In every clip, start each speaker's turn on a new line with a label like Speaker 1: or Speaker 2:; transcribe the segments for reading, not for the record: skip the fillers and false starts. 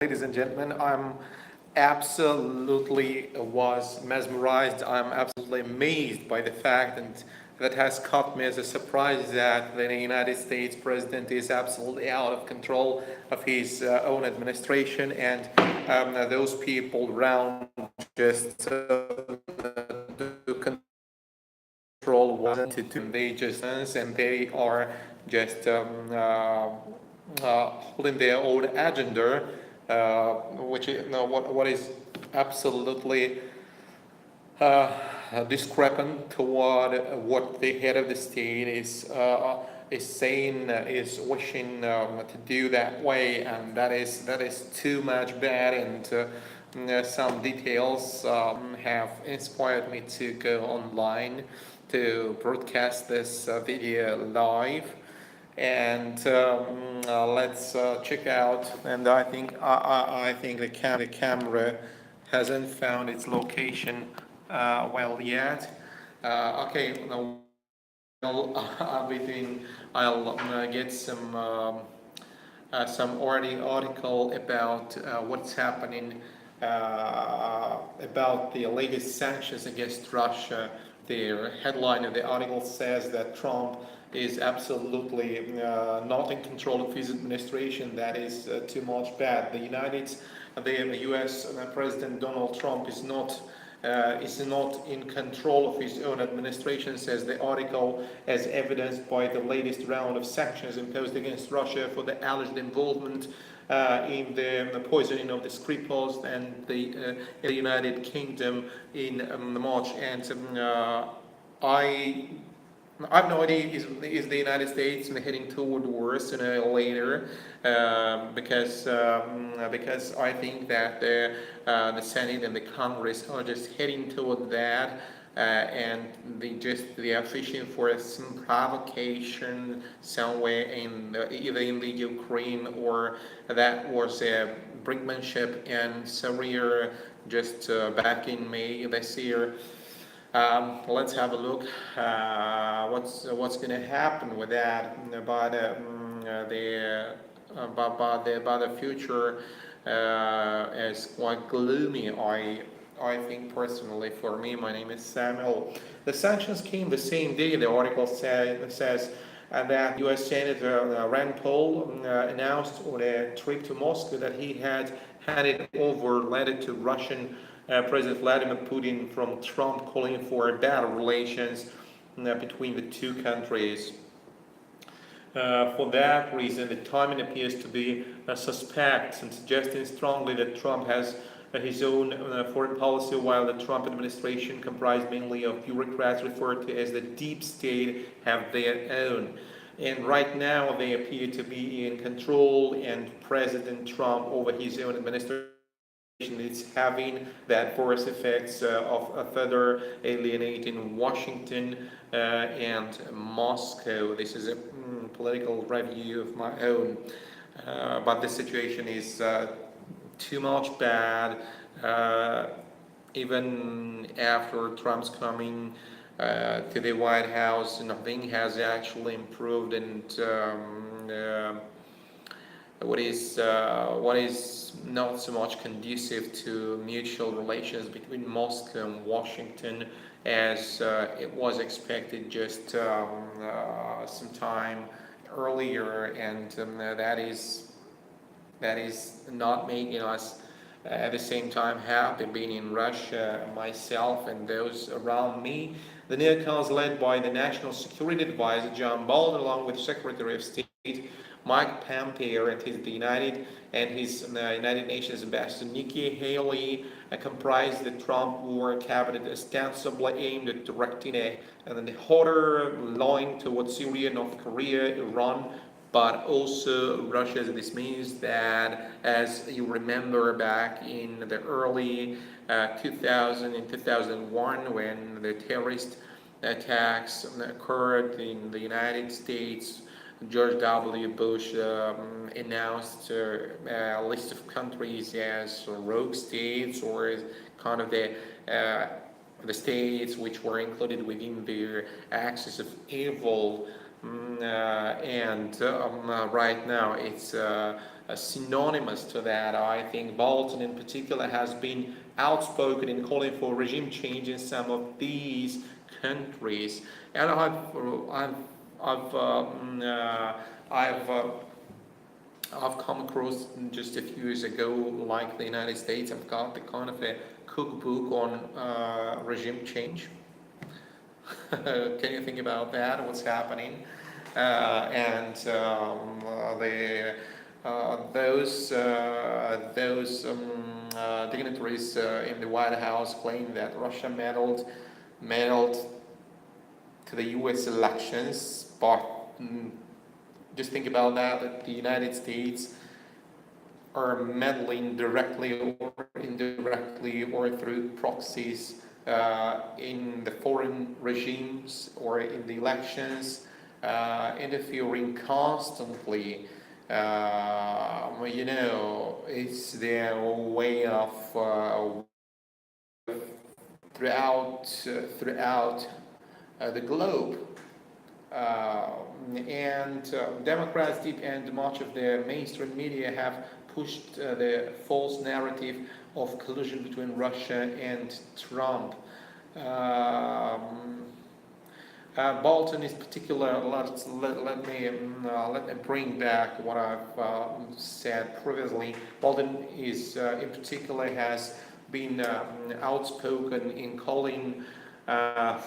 Speaker 1: Ladies and gentlemen, I'm absolutely was mesmerized. I'm absolutely amazed by the fact, and that has caught me as a surprise, that the United States president is absolutely out of control of his own administration, and those people around just to control wasn't to they just and they are just holding their own agenda, which is, no, what is absolutely discrepant to what the head of the state is saying, is wishing to do that way, and that is too much bad. And some details have inspired me to go online to broadcast this video live. And let's check out. And I think the camera hasn't found its location well yet. Okay, well, I'll get some already article about what's happening about the latest sanctions against Russia. The headline of the article says that Trump is absolutely not in control of his administration. That is too much bad. The U.S. President Donald Trump is not in control of his own administration, says the article, as evidenced by the latest round of sanctions imposed against Russia for the alleged involvement in the poisoning of the Skripals and the United Kingdom in March. And I I have no idea. Is the United States heading toward war sooner or later? Because I think that the Senate and the Congress are just heading toward that, and they are fishing for some provocation somewhere either in the Ukraine, or that was a brinkmanship in Syria just back in May this year. Let's have a look. What's going to happen with that? But the future is quite gloomy. I think personally, for me, my name is Samuel. The sanctions came the same day. The article says that U.S. Senator Rand Paul announced on a trip to Moscow that he had handed over letter to Russian President Vladimir Putin from Trump, calling for better relations between the two countries. For that reason, the timing appears to be suspect, and suggesting strongly that Trump has his own foreign policy, while the Trump administration, comprised mainly of bureaucrats referred to as the deep state, have their own. And right now, they appear to be in control, and President Trump, over his own administration, is having the adverse effects of further alienating Washington and Moscow. This is a political review of my own, but the situation is too much bad. Even after Trump's coming to the White House, nothing has actually improved, and what is not so much conducive to mutual relations between Moscow and Washington as it was expected just some time earlier, and that is not making us at the same time happy being in Russia, myself and those around me. The neocons, led by the National Security Advisor John Bolton, along with Secretary of State Mike Pompeo and his United Nations Ambassador Nikki Haley, comprised the Trump war cabinet, ostensibly aimed at directing a hotter line towards Syria, North Korea, Iran, but also Russia. This means that, as you remember, back in the early 2000 and 2001, when the terrorist attacks occurred in the United States, George W. Bush announced a list of countries as rogue states, or as kind of the states which were included within their axis of evil. And right now, synonymous to that. I think Bolton in particular has been outspoken in calling for regime change in some of these countries. And I've I've come across just a few years ago, like the United States, have got the kind of a cookbook on regime change. Can you think about that? What's happening? And the those dignitaries in the White House claim that Russia meddled to the U.S. elections, but just think about that the United States are meddling directly or indirectly or through proxies in the foreign regimes or in the elections, interfering constantly. It's their way of throughout the globe. And Democrats deep and much of the mainstream media have pushed the false narrative of collusion between Russia and Trump. Bolton is particular. Let me bring back what I've said previously. Bolton is in particular has been outspoken in calling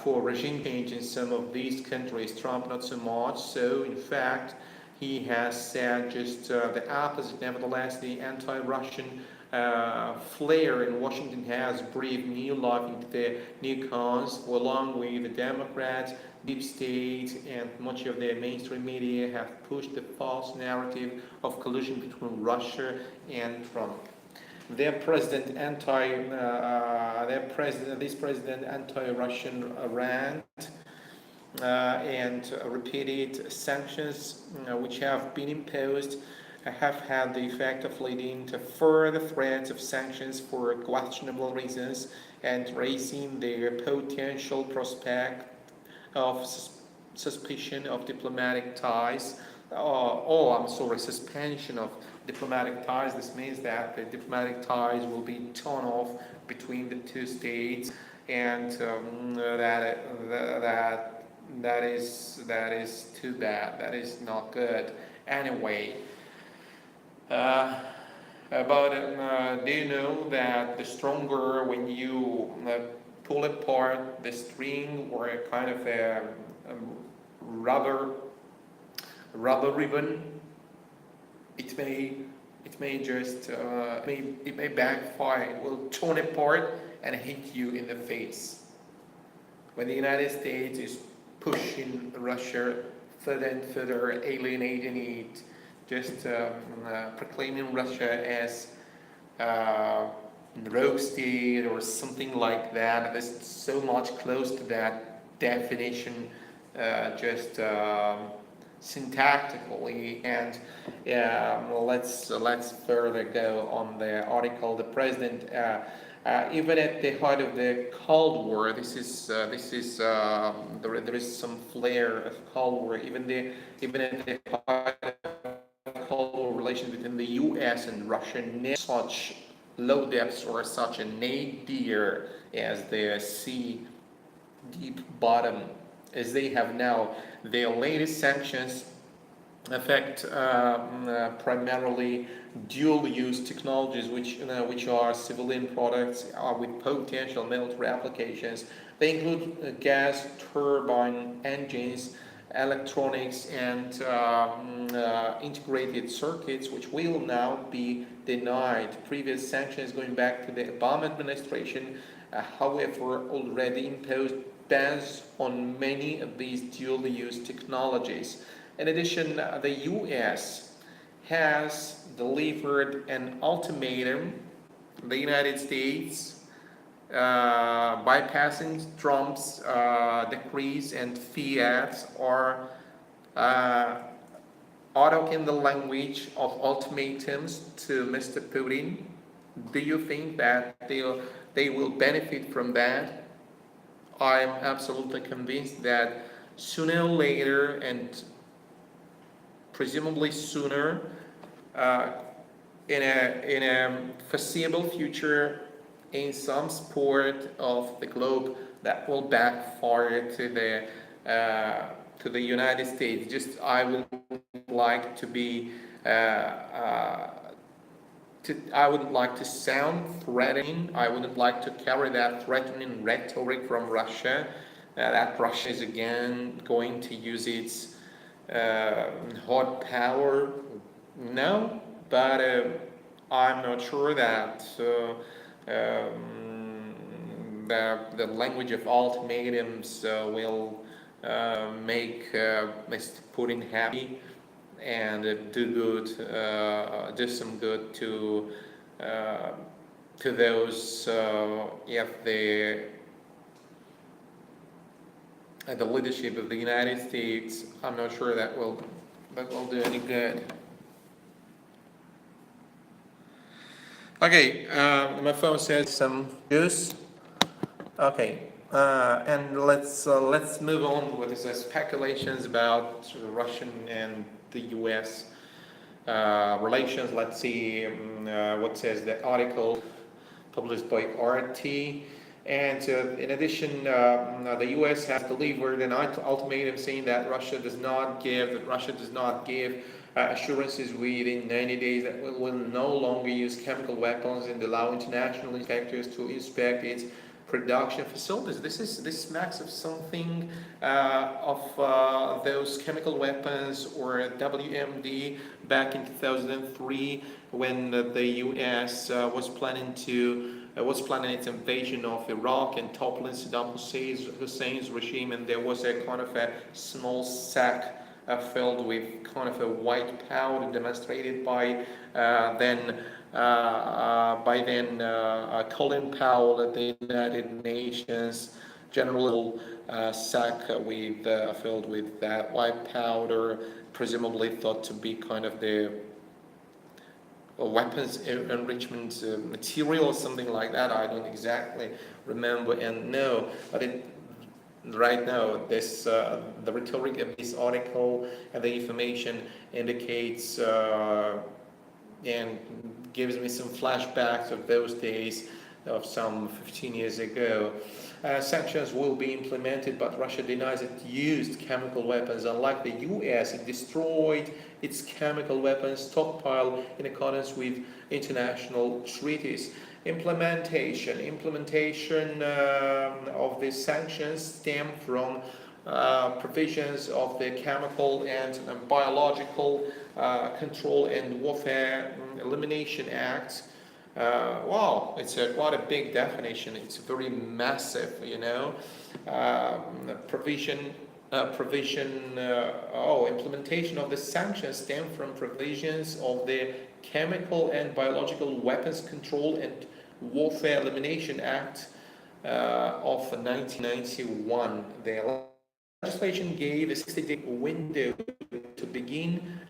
Speaker 1: for regime change in some of these countries. Trump not so much. So in fact, he has said just the opposite. Nevertheless, the anti-Russian flair in Washington has breathed new life into the new cause, along with the Democrats, deep state, and much of the mainstream media have pushed the false narrative of collusion between Russia and Trump. This president anti-Russian rant and repeated sanctions which have been imposed have had the effect of leading to further threats of sanctions for questionable reasons and raising the potential prospect of suspicion of diplomatic ties. Suspension of diplomatic ties. This means that the diplomatic ties will be torn off between the two states, and that is too bad. That is not good. Anyway, do you know that the stronger when you pull apart the string or a kind of a rubber ribbon, it may backfire. It will torn apart and hit you in the face. When the United States is pushing Russia further and further, alienating it, just proclaiming Russia as rogue state or something like that. There's so much close to that definition, syntactically. And let's further go on the article. The president, even at the height of the Cold War, there is some flair of Cold War. Even at the height of Cold War relations between the U.S. and Russia, such low depths or such a nadir as the sea deep bottom as they have now. Their latest sanctions affect primarily dual-use technologies, which are civilian products with potential military applications. They include gas turbine engines, electronics, and integrated circuits, which will now be denied. Previous sanctions going back to the Obama administration, however, already imposed bans on many of these dual-use technologies. In addition, the U.S. has delivered an ultimatum to the United States, bypassing Trump's decrees and fiats, or talking the language of ultimatums to Mr. Putin. Do you think that they will benefit from that? I'm absolutely convinced that sooner or later, and presumably sooner, in a foreseeable future in some sport of the globe that will backfire to the United States. Just I would like to be I wouldn't like to sound threatening. I wouldn't like to carry that threatening rhetoric from Russia, that Russia is again going to use its hot power. No, but I'm not sure that the language of ultimatums will make Mr. Putin happy and do some good to those if the leadership of the United States. I'm not sure that will do any good. Okay, my phone says some news. Okay, and let's move on with the speculations about Russian and the U.S. Relations. Let's see what says the article published by RT. And in addition, the U.S. has delivered an ultimatum saying that Russia does not give assurances within 90 days that it will no longer use chemical weapons and allow international inspectors to inspect its production facilities. This smacks of something of those chemical weapons or WMD back in 2003 when the U.S. was planning its invasion of Iraq and toppling Saddam Hussein's regime, and there was a kind of a small sack filled with kind of a white powder demonstrated by then Colin Powell at the United Nations, general sack filled with that white powder, presumably thought to be kind of the weapons enrichment material or something like that. I don't exactly remember and know, but right now the rhetoric of this article and the information indicates and gives me some flashbacks of those days of some 15 years ago. Sanctions will be implemented, but Russia denies it used chemical weapons. Unlike the US, it destroyed its chemical weapons stockpile in accordance with international treaties. Implementation of the sanctions stem from provisions of the Chemical and Biological Control and Warfare Elimination Act. Wow, it's quite a big definition. It's very massive, implementation of the sanctions stem from provisions of the Chemical and Biological Weapons Control and Warfare Elimination Act of 1991. The legislation gave a 60-day window to begin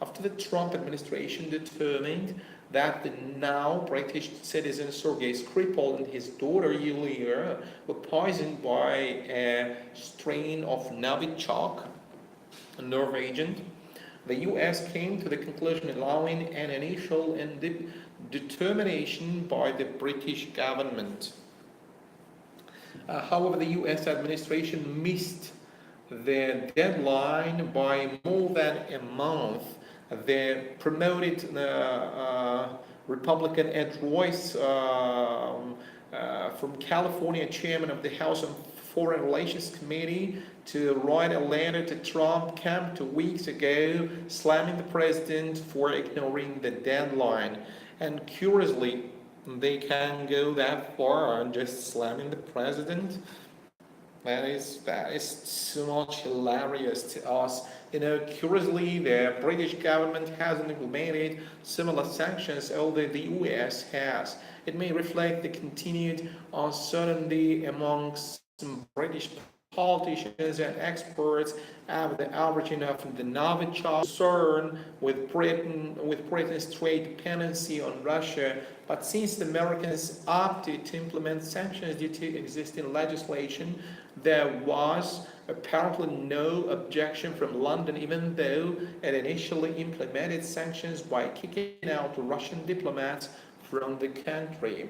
Speaker 1: after the Trump administration determined that the now British citizen Sergei Skripal and his daughter Yulia were poisoned by a strain of Novichok, a nerve agent. The US came to the conclusion allowing an initial determination by the British government. However, the US administration missed the deadline by more than a month. The promoted Republican Ed Royce from California, chairman of the House and Foreign Relations Committee, to write a letter to Trump camp 2 weeks ago, slamming the president for ignoring the deadline. And curiously, they can go that far on just slamming the president. That is so much hilarious to us. Curiously, the British government hasn't implemented similar sanctions, although the US has. It may reflect the continued uncertainty amongst some British politicians and experts have the origin of the Novichok concern with Britain's trade dependency on Russia. But since the Americans opted to implement sanctions due to existing legislation, there was apparently no objection from London, even though it initially implemented sanctions by kicking out Russian diplomats from the country.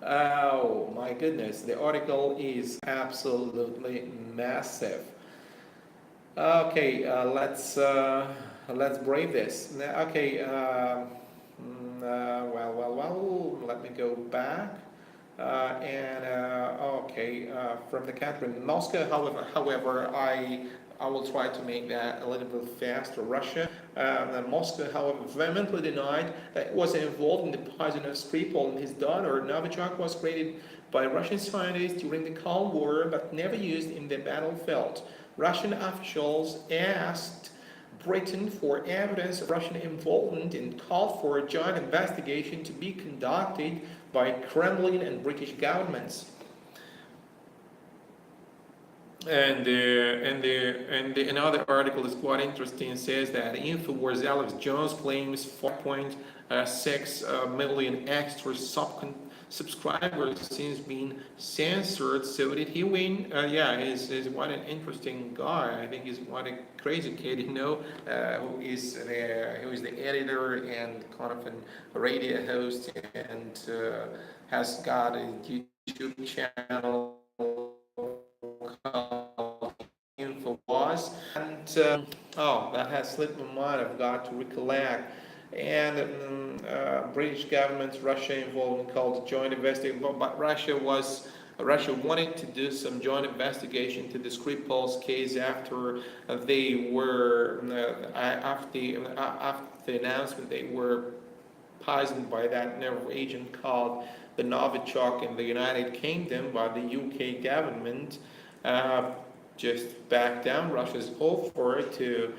Speaker 1: Oh my goodness, the article is absolutely massive. Okay, let's brave this. Okay, well, let me go back. From the country Moscow, however, I will try to make that a little bit faster. Russia, Moscow, however, vehemently denied that it was involved in the poison of Skripal and his daughter. Novichok was created by Russian scientists during the Cold War, but never used in the battlefield. Russian officials asked Britain for evidence of Russian involvement and called for a joint investigation to be conducted by Kremlin and British governments. And another article is quite interesting. It says that InfoWars Alex Jones claims 4.6 million extra subscribers since being censored. So did he win? He's quite an interesting guy. I think he's quite a crazy kid, who is the editor and kind of a radio host, and has got a YouTube channel called InfoWars. And that has slipped my mind. I've got to recollect. And British government, Russia involved, called joint investigation. But Russia wanted to do some joint investigation to the Skripal's case after they were after the announcement they were poisoned by that nerve agent called the Novichok in the United Kingdom by the UK government. Just back down Russia's offer to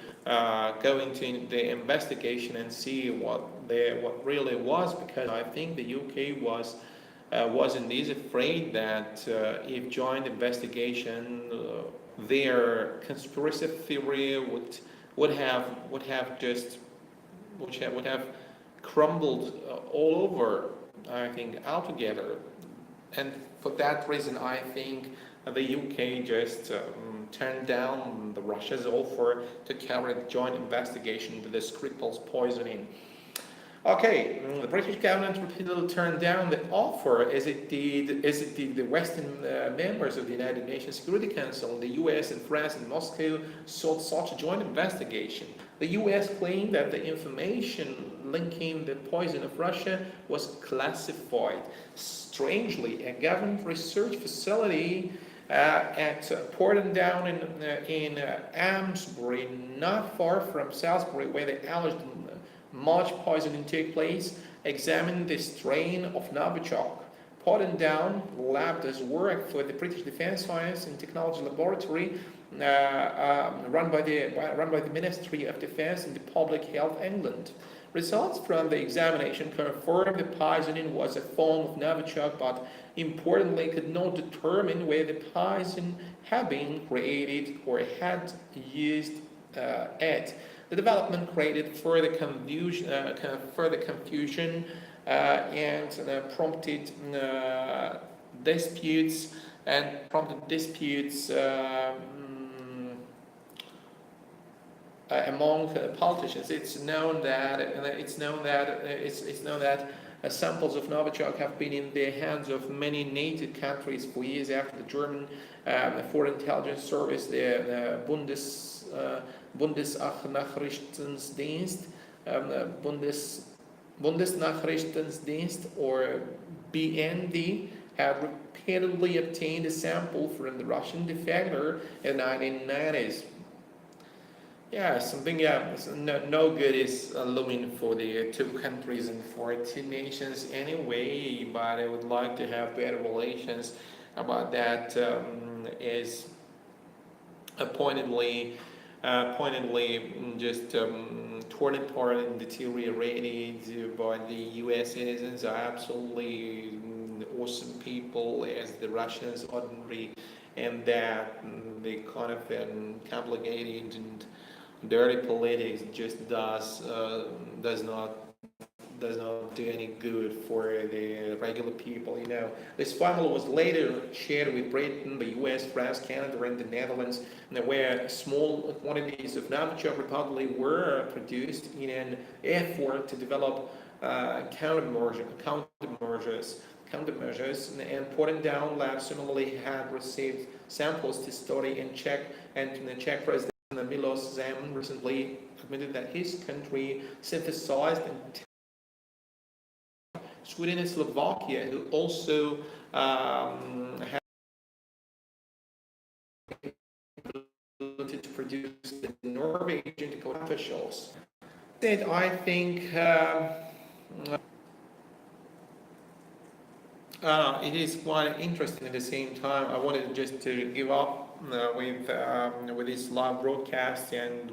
Speaker 1: go into the investigation and see what really was, because I think the UK was indeed afraid that if joined investigation, their conspiracy theory would have crumbled all over, I think, altogether. And for that reason, I think the UK just turned down the Russia's offer to carry the joint investigation into the Skripal's poisoning. Okay, the British government repeatedly turned down the offer, as it did the Western members of the United Nations Security Council. The US and France and Moscow sought such a joint investigation. The US claimed that the information linking the poison of Russia was classified. Strangely, a government research facility at Portadown in Amesbury, not far from Salisbury, where the alleged March poisoning took place, examined the strain of Novichok. Portadown lab does work for the British Defence Science and Technology Laboratory, run by the Ministry of Defence and the Public Health England. Results from the examination confirmed the poisoning was a form of Novichok, but importantly could not determine where the poison had been created or had used it. The development created further confusion and prompted disputes among politicians. It's known that samples of Novichok have been in the hands of many NATO countries for years after the German Foreign Intelligence Service, the Bundesnachrichtendienst, Bundesnachrichtendienst, or BND, had repeatedly obtained a sample from the Russian defector in the 1990s. No good is looming for the two countries and for two nations anyway, but I would like to have better relations about that. Is pointedly just torn apart and deteriorated by the U.S. citizens are absolutely awesome people as the Russians ordinary, and that the kind of complicated and dirty politics just does not do any good for the regular people. This formula was later shared with Britain, the US, France, Canada, and the Netherlands, where small quantities of non-Czech Republic were produced in an effort to develop countermeasures, and Portendown Lab similarly had received samples to study in Czech, and the Czech president Miloš Zeman recently admitted that his country synthesized and Sweden and Slovakia, who also have to produce the Norwegian officials. I think it is quite interesting. At the same time, I wanted just to give up with this live broadcast and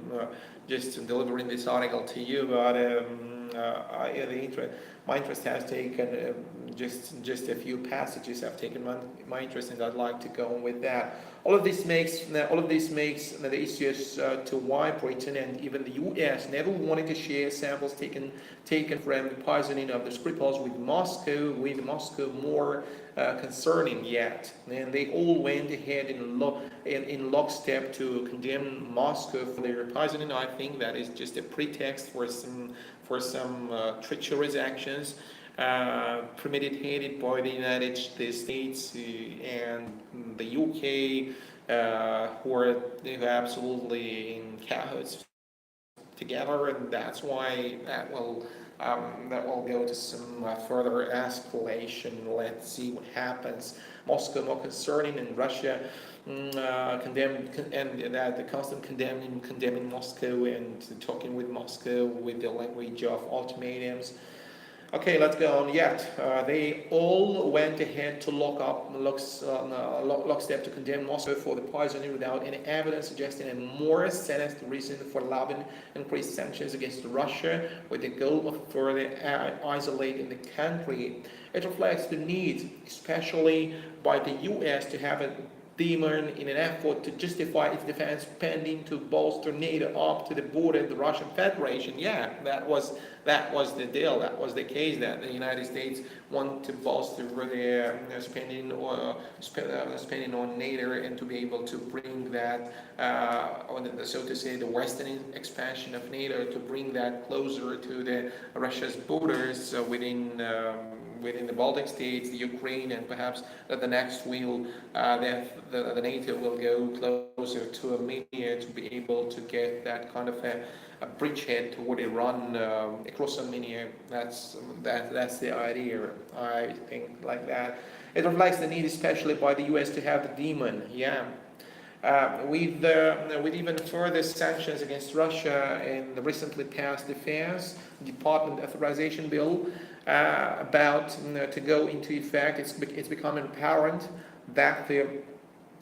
Speaker 1: just delivering this article to you. But my interest has taken just a few passages have taken my interest, and I'd like to go on with that. All of this makes the issues to why Britain and even the US never wanted to share samples taken from the poisoning of the Skripals with Moscow more concerning yet. And they all went ahead in lockstep to condemn Moscow for their poisoning. I think that is just a pretext for some treacherous actions premeditated by the United States and the UK, who are absolutely in cahoots together, and that's why that will go to some further escalation. Let's see what happens. Moscow more concerning, and Russia condemned, and that the constant condemning Moscow and talking with Moscow with the language of ultimatums. Okay, let's go on. They all went ahead to lockstep to condemn Moscow for the poisoning without any evidence suggesting a more sinister reason for allowing increased sanctions against Russia with the goal of further isolating the country. It reflects the need, especially by the US, to have a demon in an effort to justify its defense spending to bolster NATO up to the border of the Russian Federation. That was the deal. That was the case, that the United States wanted to bolster their spending on NATO and to be able to bring that, so to say, the Western expansion of NATO, to bring that closer to the Russia's borders within the Baltic states, the Ukraine, and perhaps the next the NATO will go closer to Armenia to be able to get that kind of a bridgehead toward Iran across Armenia. That's the idea. I think like that. It reflects the need, especially by the US, to have the demon. With even further sanctions against Russia in the recently passed Defense Department authorization bill about to go into effect, it's becoming apparent that the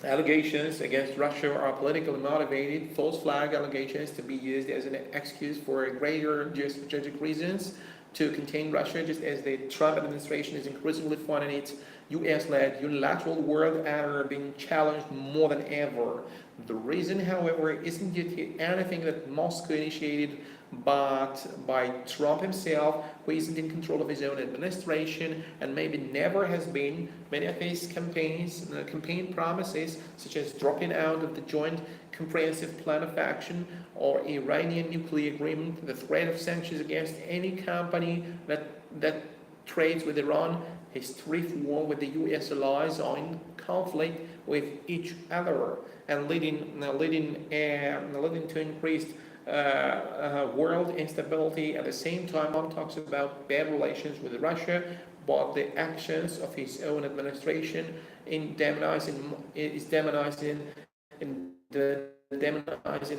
Speaker 1: allegations against Russia are politically motivated, false flag allegations to be used as an excuse for greater geostrategic reasons to contain Russia, just as the Trump administration is increasingly finding its US-led unilateral world order being challenged more than ever. The reason, however, isn't due to anything that Moscow initiated, but by Trump himself, who isn't in control of his own administration and maybe never has been. Many of his campaign promises, such as dropping out of the Joint Comprehensive Plan of Action or Iranian nuclear agreement, the threat of sanctions against any company that trades with Iran, his tariff war with the US allies are in conflict with each other and leading to increased world instability. At the same time, one talks about bad relations with Russia, but the actions of his own administration in demonizing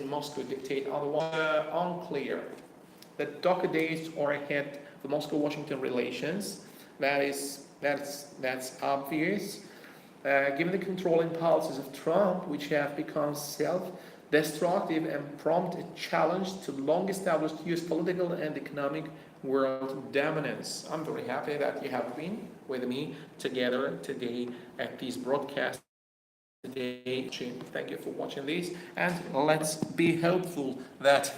Speaker 1: Moscow dictate otherwise. Unclear. The darker days are ahead for Moscow-Washington relations. That's obvious. Given the controlling policies of Trump, which have become destructive and prompt a challenge to long-established US political and economic world dominance. I'm very happy that you have been with me together today at this broadcast today. Thank you for watching this, and let's be hopeful that